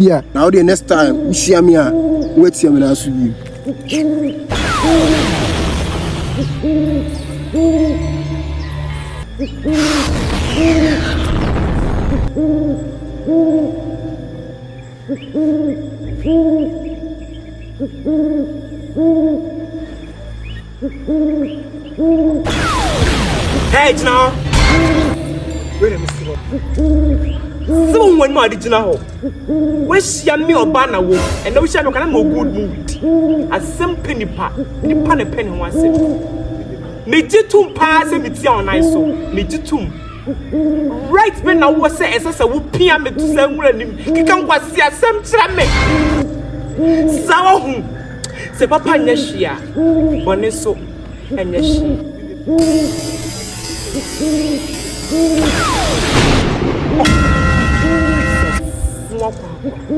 Yeah, now the next time we see me, wait see me now so you. Hey, now. Wait a minute. Someone more did you know? Where's Yami or Banner? And no shadow can go good mood. A simple nipa, nipa penny once. Nijitum pass and it's your nice so. Nijitum. Right when I was saying, as I would PM to send him, you can't was see a some trammy. So, say Papa Neshia, Boneso, and Neshi.